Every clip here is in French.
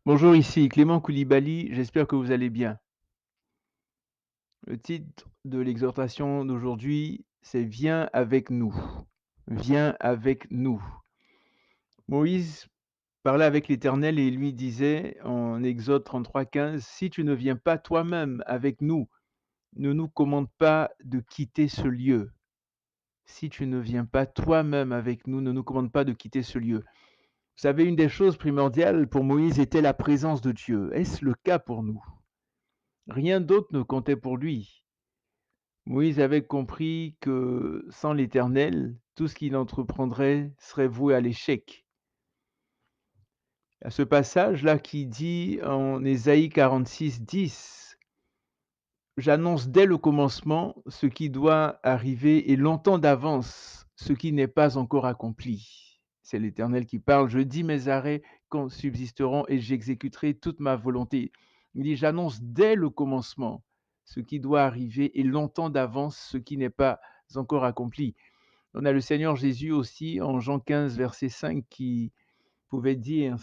Bonjour, ici Clément Koulibaly, j'espère que vous allez bien. Le titre de l'exhortation d'aujourd'hui, c'est Viens avec nous. Viens avec nous. Moïse parlait avec l'Éternel et il lui disait en Exode 33:15, si tu ne viens pas toi-même avec nous, ne nous commande pas de quitter ce lieu. Si tu ne viens pas toi-même avec nous, ne nous commande pas de quitter ce lieu. Vous savez, une des choses primordiales pour Moïse était la présence de Dieu. Est-ce le cas pour nous? Rien d'autre ne comptait pour lui. Moïse avait compris que sans l'Éternel, tout ce qu'il entreprendrait serait voué à l'échec. À ce passage-là qui dit en Ésaïe 46:10, j'annonce dès le commencement ce qui doit arriver et longtemps d'avance ce qui n'est pas encore accompli. C'est l'Éternel qui parle. Je dis mes arrêts quand subsisteront et j'exécuterai toute ma volonté. Il dit, j'annonce dès le commencement ce qui doit arriver et longtemps d'avance ce qui n'est pas encore accompli. On a le Seigneur Jésus aussi en Jean 15, verset 5 qui pouvait dire,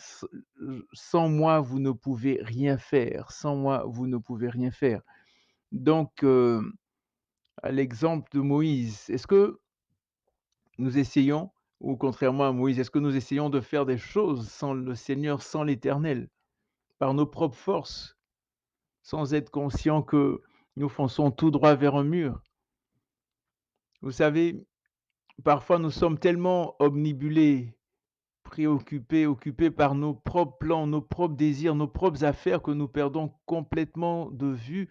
sans moi, vous ne pouvez rien faire. Sans moi, vous ne pouvez rien faire. Donc, à l'exemple de Moïse, est-ce que nous essayons, ou contrairement à Moïse, est-ce que nous essayons de faire des choses sans le Seigneur, sans l'Éternel, par nos propres forces, sans être conscients que nous fonçons tout droit vers un mur? Vous savez, parfois nous sommes tellement omnibulés, préoccupés, occupés par nos propres plans, nos propres désirs, nos propres affaires que nous perdons complètement de vue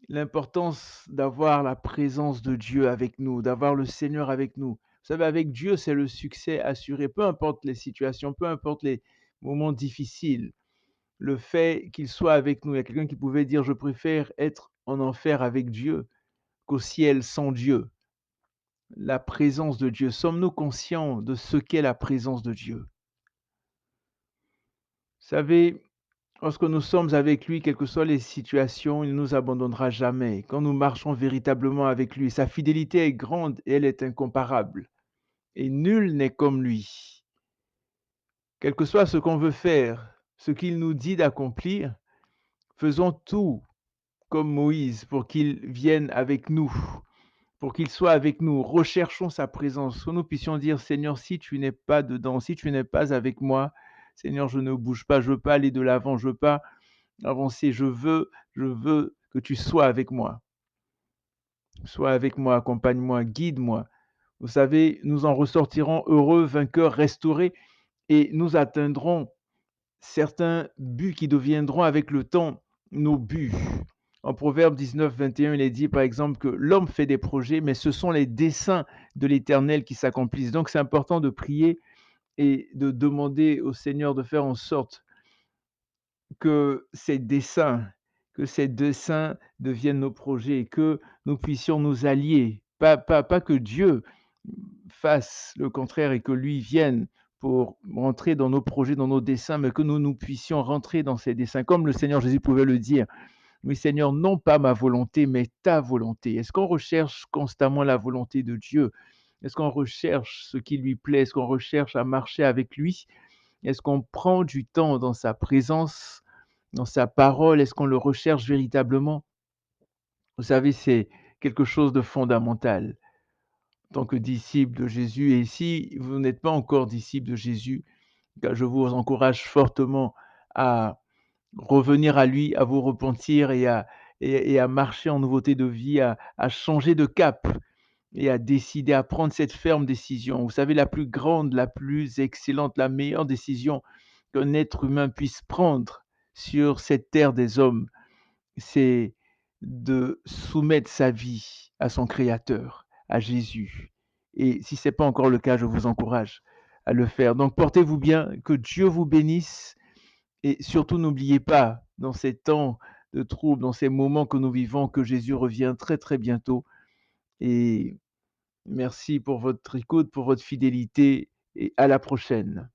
l'importance d'avoir la présence de Dieu avec nous, d'avoir le Seigneur avec nous. Vous savez, avec Dieu, c'est le succès assuré, peu importe les situations, peu importe les moments difficiles. Le fait qu'il soit avec nous, il y a quelqu'un qui pouvait dire, je préfère être en enfer avec Dieu qu'au ciel sans Dieu. La présence de Dieu. Sommes-nous conscients de ce qu'est la présence de Dieu? Vous savez, lorsque nous sommes avec lui, quelles que soient les situations, il ne nous abandonnera jamais. Quand nous marchons véritablement avec lui, sa fidélité est grande et elle est incomparable. Et nul n'est comme lui. Quel que soit ce qu'on veut faire, ce qu'il nous dit d'accomplir, faisons tout comme Moïse pour qu'il vienne avec nous, pour qu'il soit avec nous. Recherchons sa présence, que nous puissions dire, Seigneur, si tu n'es pas dedans, si tu n'es pas avec moi, Seigneur, je ne bouge pas, je veux pas aller de l'avant, je veux pas avancer, je veux que tu sois avec moi. Sois avec moi, accompagne-moi, guide-moi. Vous savez, nous en ressortirons heureux, vainqueurs, restaurés et nous atteindrons certains buts qui deviendront avec le temps nos buts. En Proverbe 19, 21, il est dit par exemple que l'homme fait des projets, mais ce sont les desseins de l'Éternel qui s'accomplissent. Donc c'est important de prier et de demander au Seigneur de faire en sorte que ces desseins deviennent nos projets et que nous puissions nous allier. Pas que Dieu fasse le contraire et que lui vienne pour rentrer dans nos projets, dans nos desseins, mais que nous puissions rentrer dans ces desseins, comme le Seigneur Jésus pouvait le dire. Oui, Seigneur, non pas ma volonté, mais ta volonté. Est-ce qu'on recherche constamment la volonté de Dieu? Est-ce qu'on recherche ce qui lui plaît? Est-ce qu'on recherche à marcher avec lui? Est-ce qu'on prend du temps dans sa présence, dans sa parole? Est-ce qu'on le recherche véritablement? Vous savez, c'est quelque chose de fondamental en tant que disciple de Jésus. Et si vous n'êtes pas encore disciple de Jésus, je vous encourage fortement à revenir à lui, à vous repentir et à marcher en nouveauté de vie, à changer de cap et à décider, à prendre cette ferme décision. Vous savez, la plus grande, la plus excellente, la meilleure décision qu'un être humain puisse prendre sur cette terre des hommes, c'est de soumettre sa vie à son Créateur, à Jésus. Et si ce n'est pas encore le cas, je vous encourage à le faire. Donc portez-vous bien, que Dieu vous bénisse et surtout n'oubliez pas, dans ces temps de troubles, dans ces moments que nous vivons, que Jésus revient très, très bientôt. Et merci pour votre écoute, pour votre fidélité et à la prochaine.